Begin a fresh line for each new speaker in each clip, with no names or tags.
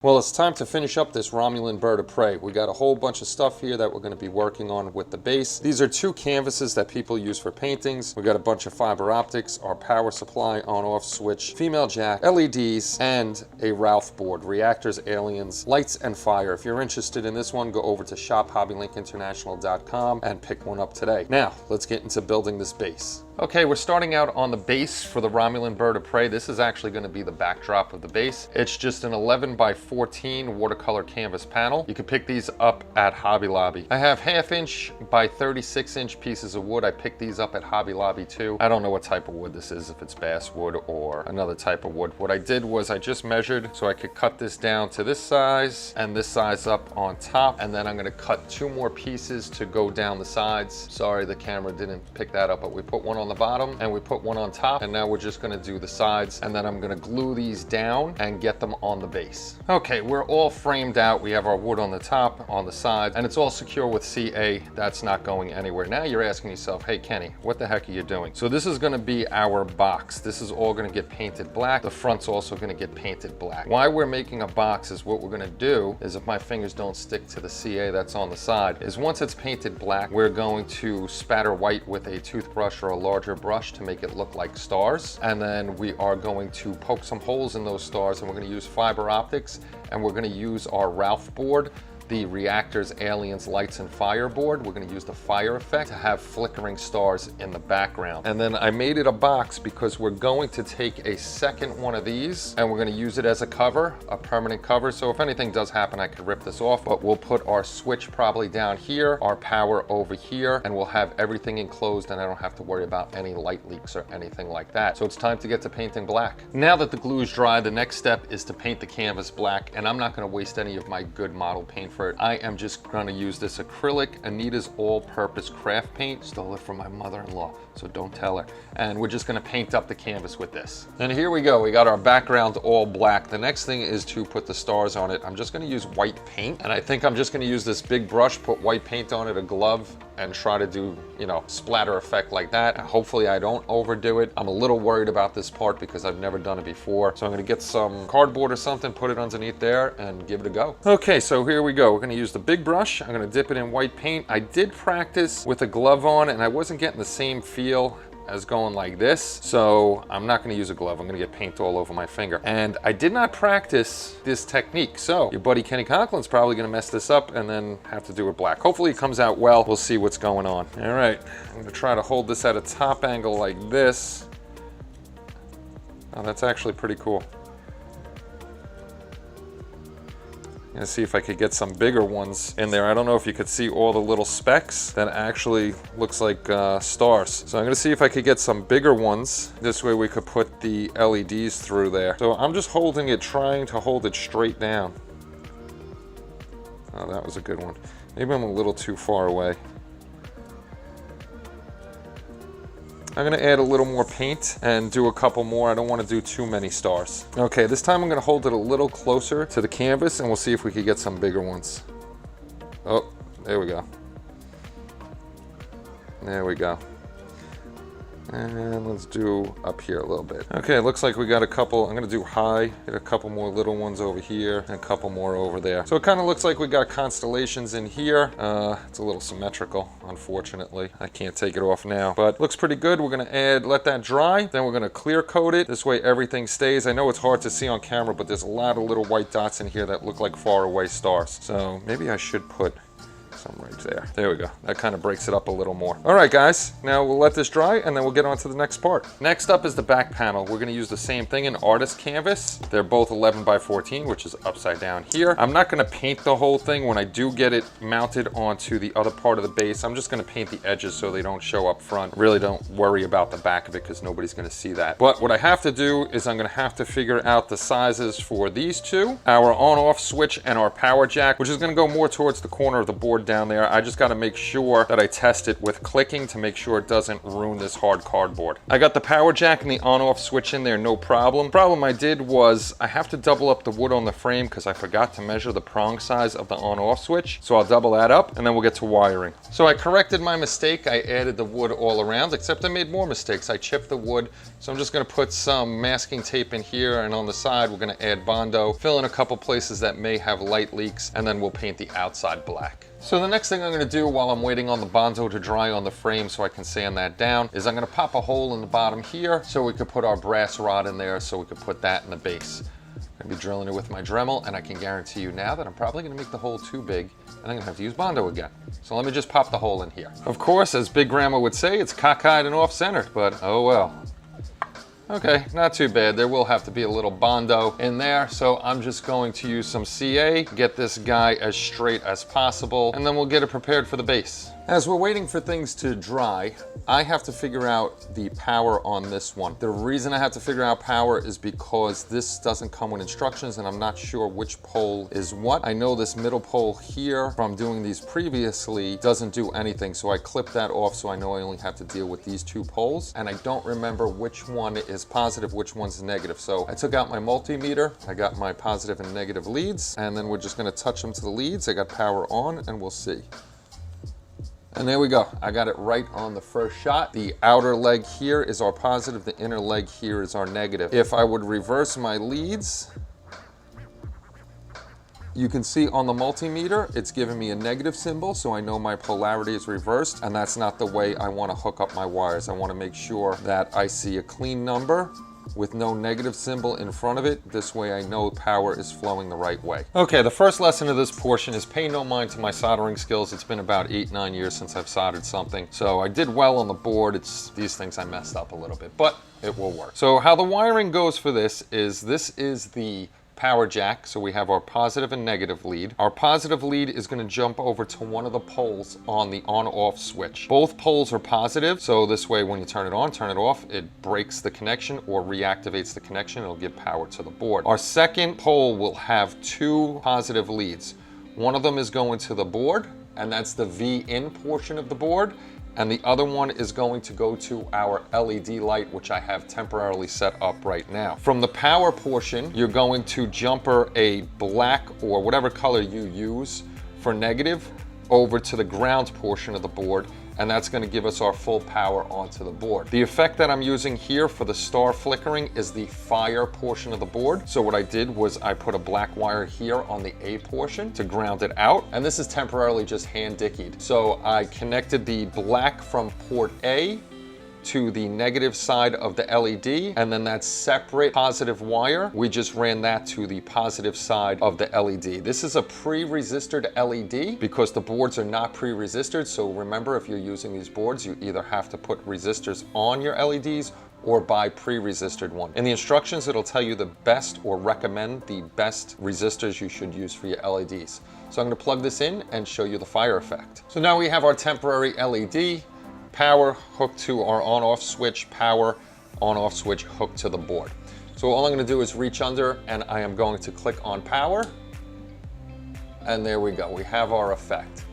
Well, it's time to finish up this Romulan Bird of Prey. We got a whole bunch of stuff here that we're going to be working on with the base. These are two canvases that people use for paintings. We got a bunch of fiber optics, our power supply on-off switch, female jack, LEDs, and a Ralph board, reactors, aliens, lights, and fire. If you're interested in this one, go over to shophobbylinkinternational.com and pick one up today. Now, let's get into building this base. Okay, we're starting out on the base for the Romulan Bird of Prey. This is actually going to be the backdrop of the base. It's just an 11 by 14 watercolor canvas panel. You can pick these up at Hobby Lobby. I have 1/2 inch by 36 inch pieces of wood. I picked these up at Hobby Lobby too. I don't know what type of wood this is, if it's basswood or another type of wood. What I did was I just measured so I could cut this down to this size and this size up on top, and then I'm going to cut 2 more pieces to go down the sides. Sorry, the camera didn't pick that up, but we put one on the bottom and we put one on top, and now we're just going to do the sides, and then I'm going to glue these down and get them on the base. Okay, we're all framed out. We have our wood on the top, on the sides, and it's all secure with CA. That's not going anywhere. Now you're asking yourself, hey Kenny, what the heck are you doing? So this is going to be our box. This is all going to get painted black. The front's also going to get painted black. Why we're making a box is what we're going to do is, if my fingers don't stick to the CA that's on the side, is once it's painted black, we're going to spatter white with a toothbrush or a larger brush to make it look like stars, and then we are going to poke some holes in those stars, and we're going to use fiber optics, and we're going to use our Ralph board, the reactors, aliens, lights, and fire board. We're going to use the fire effect to have flickering stars in the background. And then I made it a box because we're going to take a second one of these and we're going to use it as a cover, a permanent cover. So if anything does happen, I could rip this off, but we'll put our switch probably down here, our power over here, and we'll have everything enclosed, and I don't have to worry about any light leaks or anything like that. So it's time to get to painting black. Now that the glue is dry, the next step is to paint the canvas black, and I'm not going to waste any of my good model paint for it. I am just going to use this acrylic Anita's all-purpose craft paint. Stole it from my mother-in-law, so don't tell her. And we're just going to paint up the canvas with this. And here we go. We got our background all black. The next thing is to put the stars on it. I'm just going to use white paint, and I think I'm just going to use this big brush, put white paint on it, a glove, and try to do, you know, splatter effect like that. And hopefully I don't overdo it. I'm a little worried about this part because I've never done it before. So I'm going to get some cardboard or something, put it underneath there, and give it a go. Okay, so here we go. We're going to use the big brush. I'm going to dip it in white paint. I did practice with a glove on, and I wasn't getting the same feel as going like this, so I'm not going to use a glove. I'm going to get paint all over my finger. And I did not practice this technique, so your buddy Kenny Conklin's probably going to mess this up and then have to do it black. Hopefully it comes out well. We'll see what's going on. All right, I'm going to try to hold this at a top angle like this. Oh, that's actually pretty cool. I'm gonna see if I could get some bigger ones in there. I don't know if you could see all the little specks. That actually looks like stars. So I'm gonna see if I could get some bigger ones. This way we could put the LEDs through there. So I'm just holding it, trying to hold it straight down. Oh, that was a good one. Maybe I'm a little too far away. I'm going to add a little more paint and do a couple more. I don't want to do too many stars. Okay, this time I'm going to hold it a little closer to the canvas, and we'll see if we can get some bigger ones. Oh, there we go. There we go. And let's do up here a little bit. Okay, it looks like we got a couple. I'm gonna do high, get a couple more little ones over here, and a couple more over there. So it kind of looks like we got constellations in here. It's a little symmetrical, unfortunately. I can't take it off now, but looks pretty good. We're gonna let that dry. Then we're gonna clear coat it. This way everything stays. I know it's hard to see on camera, but there's a lot of little white dots in here that look like far away stars. So maybe I should put some right there. There we go. That kind of breaks it up a little more. All right, guys. Now we'll let this dry, and then we'll get on to the next part. Next up is the back panel. We're going to use the same thing, an artist canvas. They're both 11 by 14, which is upside down here. I'm not going to paint the whole thing. When I do get it mounted onto the other part of the base, I'm just going to paint the edges so they don't show up front. Really don't worry about the back of it because nobody's going to see that. But what I have to do is I'm going to have to figure out the sizes for these two, our on-off switch and our power jack, which is going to go more towards the corner of the board board down there. I just got to make sure that I test it with clicking to make sure it doesn't ruin this hard cardboard. I got the power jack and the on-off switch in there, no problem. Problem I did was I have to double up the wood on the frame because I forgot to measure the prong size of the on-off switch. So I'll double that up and then we'll get to wiring. So I corrected my mistake. I added the wood all around, except I made more mistakes. I chipped the wood. So I'm just going to put some masking tape in here, and on the side we're going to add Bondo, fill in a couple places that may have light leaks, and then we'll paint the outside black. So the next thing I'm going to do while I'm waiting on the Bondo to dry on the frame so I can sand that down is I'm going to pop a hole in the bottom here so we could put our brass rod in there so we could put that in the base. I'm going to be drilling it with my Dremel, and I can guarantee you now that I'm probably going to make the hole too big and I'm going to have to use Bondo again. So let me just pop the hole in here. Of course, as Big Grandma would say, it's cockeyed and off-centered, but oh well. Okay, not too bad. There will have to be a little Bondo in there, so I'm just going to use some CA, get this guy as straight as possible, and then we'll get it prepared for the base. As we're waiting for things to dry, I have to figure out the power on this one. The reason I have to figure out power is because this doesn't come with instructions and I'm not sure which pole is what. I know this middle pole here from doing these previously doesn't do anything, so I clipped that off so I know I only have to deal with these two poles, and I don't remember which one is positive, which one's negative. So I took out my multimeter, I got my positive and negative leads, and then we're just gonna touch them to the leads. I got power on and we'll see. And there we go. I got it right on the first shot. The outer leg here is our positive, the inner leg here is our negative. If I would reverse my leads, you can see on the multimeter, it's giving me a negative symbol, so I know my polarity is reversed, and that's not the way I want to hook up my wires. I want to make sure that I see a clean number with no negative symbol in front of it. This way I know power is flowing the right way. Okay, the first lesson of this portion is pay no mind to my soldering skills. It's been about 8-9 years since I've soldered something. So I did well on the board. It's these things I messed up a little bit, but it will work. So how the wiring goes for this is the power jack. So we have our positive and negative lead. Our positive lead is going to jump over to one of the poles on the on-off switch. Both poles are positive, so this way when you turn it on, turn it off, it breaks the connection or reactivates the connection. It'll give power to the board. Our second pole will have two positive leads. One of them is going to the board, and that's the V-in portion of the board. And the other one is going to go to our LED light, which I have temporarily set up right now. From the power portion, you're going to jumper a black or whatever color you use for negative over to the ground portion of the board, and that's going to give us our full power onto the board. The effect that I'm using here for the star flickering is the fire portion of the board. So what I did was I put a black wire here on the A portion to ground it out, and this is temporarily just hand dickied. So I connected the black from port A to the negative side of the LED, and then that separate positive wire, we just ran that to the positive side of the LED. This is a pre-resisted LED because the boards are not pre-resisted. So remember, if you're using these boards, you either have to put resistors on your LEDs or buy pre-resisted one. In the instructions, it'll tell you the best or recommend the best resistors you should use for your LEDs. So I'm going to plug this in and show you the fire effect. So now we have our temporary LED. Power hooked to our on-off switch, power on-off switch hooked to the board. So all I'm going to do is reach under and I am going to click on power, and there we go. We have our effect.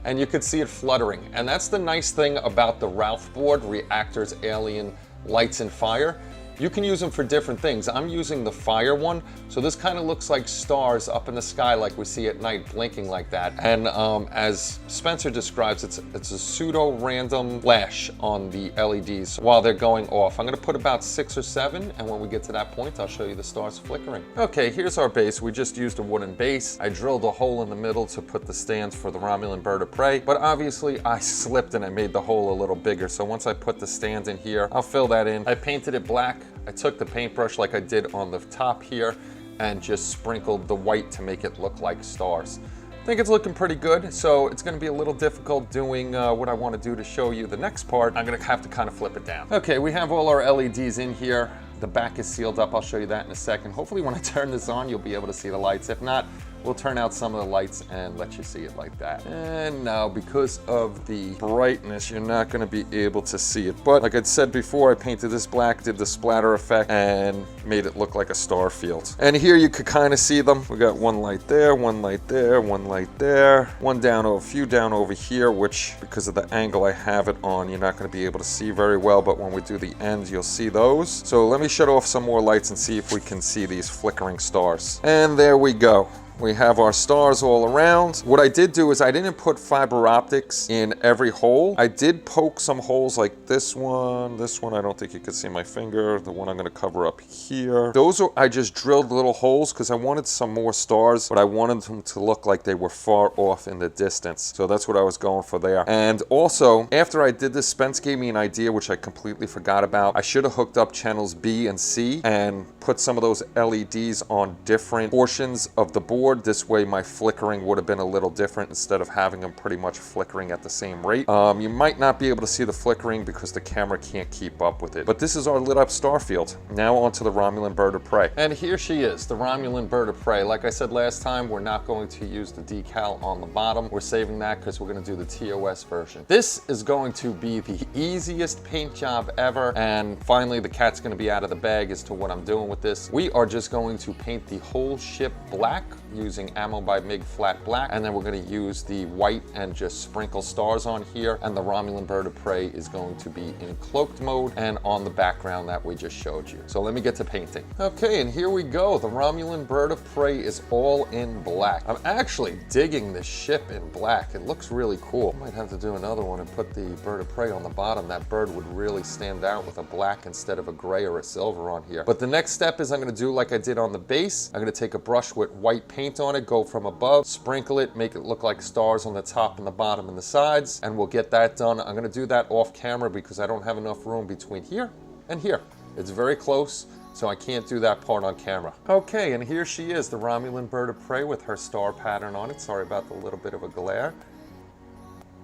And you could see it fluttering. And that's the nice thing about the Ralph board, Reactors, Alien, Lights and Fire. You can use them for different things. I'm using the fire one, so this kind of looks like stars up in the sky like we see at night blinking like that. And as Spencer describes, it's a pseudo-random flash on the LEDs while they're going off. I'm gonna put about 6 or 7, and when we get to that point, I'll show you the stars flickering. Okay, here's our base. We just used a wooden base. I drilled a hole in the middle to put the stands for the Romulan Bird of Prey, but obviously I slipped and I made the hole a little bigger. So once I put the stands in here, I'll fill that in. I painted it black. I took the paintbrush like I did on the top here and just sprinkled the white to make it look like stars. I think it's looking pretty good, so it's gonna be a little difficult doing what I wanna do to show you the next part. I'm gonna have to kind of flip it down. Okay, we have all our LEDs in here. The back is sealed up. I'll show you that in a second. Hopefully when I turn this on, you'll be able to see the lights. If not, we'll turn out some of the lights and let you see it like that. And now, because of the brightness, you're not gonna be able to see it. But like I said before, I painted this black, did the splatter effect, and made it look like a star field. And here you could kind of see them. We got one light there, one light there, one light there, one down, a few down over here, which because of the angle I have it on, you're not gonna be able to see very well, but when we do the ends, you'll see those. So let me shut off some more lights and see if we can see these flickering stars. And there we go. We have our stars all around. What I did do is I didn't put fiber optics in every hole. I did poke some holes like this one, I don't think you can see my finger, the one I'm gonna cover up here. Those are, I just drilled little holes because I wanted some more stars, but I wanted them to look like they were far off in the distance. So that's what I was going for there. And also, after I did this, Spence gave me an idea which I completely forgot about. I should have hooked up channels B and C and put some of those LEDs on different portions of the board. This way my flickering would have been a little different instead of having them pretty much flickering at the same rate. You might not be able to see the flickering because the camera can't keep up with it. But this is our lit up star field. Now onto the Romulan Bird of Prey. And here she is, the Romulan Bird of Prey. Like I said last time, we're not going to use the decal on the bottom. We're saving that because we're going to do the TOS version. This is going to be the easiest paint job ever. And finally, the cat's going to be out of the bag as to what I'm doing with this. We are just going to paint the whole ship black using Ammo by MIG flat black, and then we're going to use the white and just sprinkle stars on here, and the Romulan Bird of Prey is going to be in cloaked mode and on the background that we just showed you. So let me get to painting. Okay, and here we go. The Romulan Bird of Prey is all in black. I'm actually digging this ship in black. It looks really cool. I might have to do another one and put the Bird of Prey on the bottom. That bird would really stand out with a black instead of a gray or a silver on here. But the next step is I'm going to do like I did on the base. I'm going to take a brush with white paint on it, go from above, sprinkle it, make it look like stars on the top and the bottom and the sides, and we'll get that done. I'm going to do that off camera because I don't have enough room between here and here. It's very close, so I can't do that part on camera. Okay, and here she is, the Romulan Bird of Prey with her star pattern on it. Sorry about the little bit of a glare.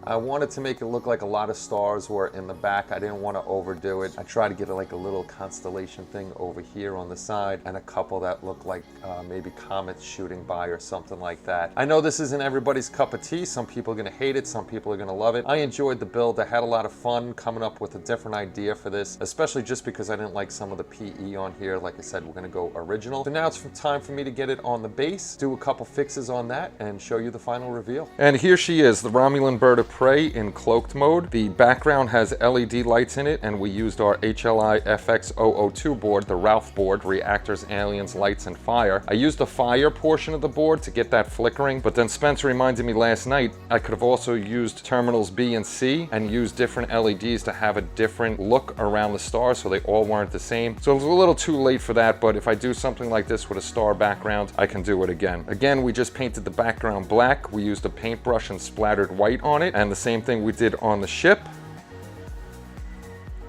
I wanted to make it look like a lot of stars were in the back. I didn't want to overdo it. I tried to get like a little constellation thing over here on the side and a couple that look like maybe comets shooting by or something like that. I know this isn't everybody's cup of tea. Some people are going to hate it. Some people are going to love it. I enjoyed the build. I had a lot of fun coming up with a different idea for this, especially just because I didn't like some of the PE on here. Like I said, we're going to go original. So now it's time for me to get it on the base, do a couple fixes on that, and show you the final reveal. And here she is, the Romulan Bird of Prey in cloaked mode. The background has LED lights in it, and we used our HLI FX002 board, the Ralph board, reactors, aliens, lights, and fire. I used the fire portion of the board to get that flickering, but then Spencer reminded me last night I could have also used terminals B and C and used different LEDs to have a different look around the stars so they all weren't the same. So it was a little too late for that, but if I do something like this with a star background, I can do it again. Again, we just painted the background black. We used a paintbrush and splattered white on it, and the same thing we did on the ship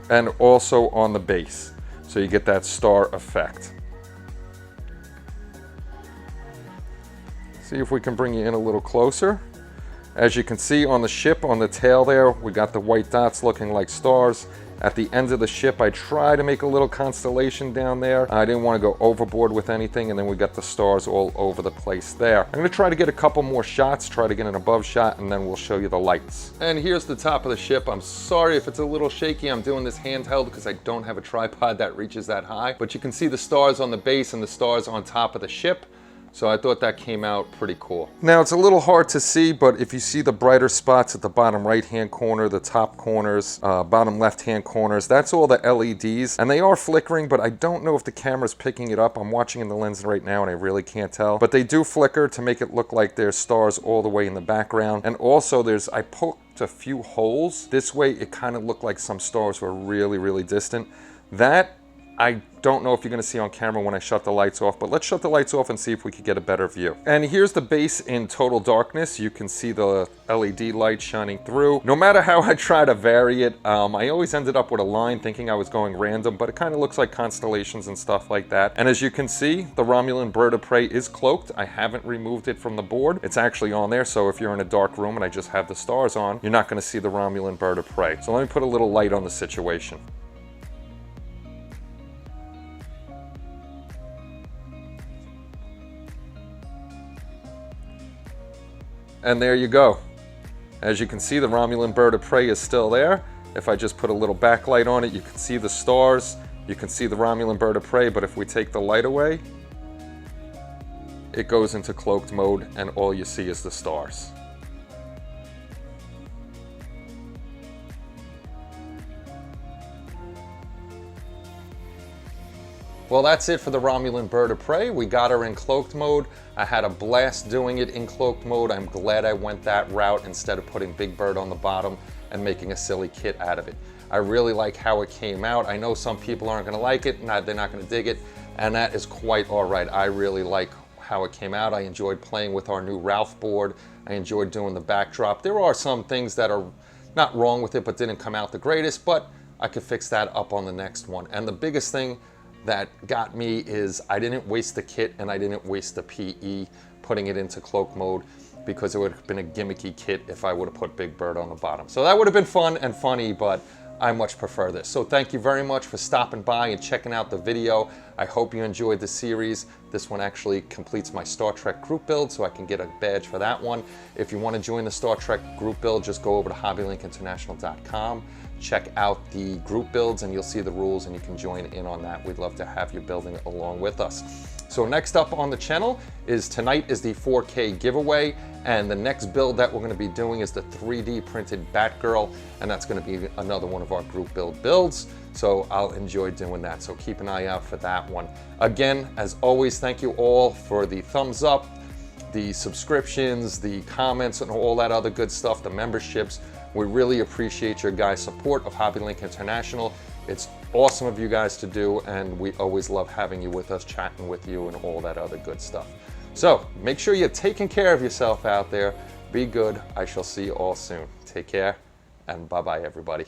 and also on the base, so you get that star effect. See if we can bring you in a little closer. As you can see on the ship, on the tail there, we got the white dots looking like stars. At the end of the ship, I try to make a little constellation down there. I didn't want to go overboard with anything, and then we got the stars all over the place there. I'm going to try to get a couple more shots, try to get an above shot, and then we'll show you the lights. And here's the top of the ship. I'm sorry if it's a little shaky. I'm doing this handheld because I don't have a tripod that reaches that high. But you can see the stars on the base and the stars on top of the ship. So I thought that came out pretty cool. Now it's a little hard to see, but if you see the brighter spots at the bottom right-hand corner, the top corners, bottom left-hand corners, that's all the LEDs. And they are flickering, but I don't know if the camera's picking it up. I'm watching in the lens right now and I really can't tell. But they do flicker to make it look like there's stars all the way in the background. And also I poked a few holes. This way it kind of looked like some stars were really, really distant. That I don't know if you're going to see on camera when I shut the lights off, but let's shut the lights off and see if we could get a better view. And here's the base in total darkness. You can see the LED light shining through. No matter how I try to vary it, I always ended up with a line thinking I was going random, but it kind of looks like constellations and stuff like that. And as you can see, the Romulan Bird of Prey is cloaked. I haven't removed it from the board. It's actually on there, so if you're in a dark room and I just have the stars on, you're not going to see the Romulan Bird of Prey. So let me put a little light on the situation. And there you go. As you can see, the Romulan Bird of Prey is still there. If I just put a little backlight on it, you can see the stars. You can see the Romulan Bird of Prey, but if we take the light away, it goes into cloaked mode and all you see is the stars. Well, that's it for the Romulan Bird of Prey. We got her in cloaked mode. I had a blast doing it in cloaked mode. I'm glad I went that route instead of putting Big Bird on the bottom and making a silly kit out of it. I really like how it came out. I know some people aren't gonna like it, they're not gonna dig it, and that is quite all right. I really like how it came out. I enjoyed playing with our new Ralph board. I enjoyed doing the backdrop. There are some things that are not wrong with it, but didn't come out the greatest, but I could fix that up on the next one. And the biggest thing that got me is I didn't waste the kit and I didn't waste the PE putting it into cloak mode, because it would have been a gimmicky kit if I would have put Big Bird on the bottom. So that would have been fun and funny, but I much prefer this. So thank you very much for stopping by and checking out the video. I hope you enjoyed the series. This one actually completes my Star Trek group build, so I can get a badge for that one. If you want to join the Star Trek group build, just go over to hobbylinkinternational.com. Check out the group builds and you'll see the rules and you can join in on that. We'd love to have you building it along with us. So next up on the channel is tonight is the 4K giveaway, and the next build that we're going to be doing is the 3D printed Batgirl, and that's going to be another one of our group builds. So I'll enjoy doing that. So keep an eye out for that one. Again, as always, thank you all for the thumbs up, the subscriptions, the comments, and all that other good stuff, the memberships. We really appreciate your guys' support of HobbyLink International. It's awesome of you guys to do, and we always love having you with us, chatting with you, and all that other good stuff. So make sure you're taking care of yourself out there. Be good. I shall see you all soon. Take care, and bye-bye, everybody.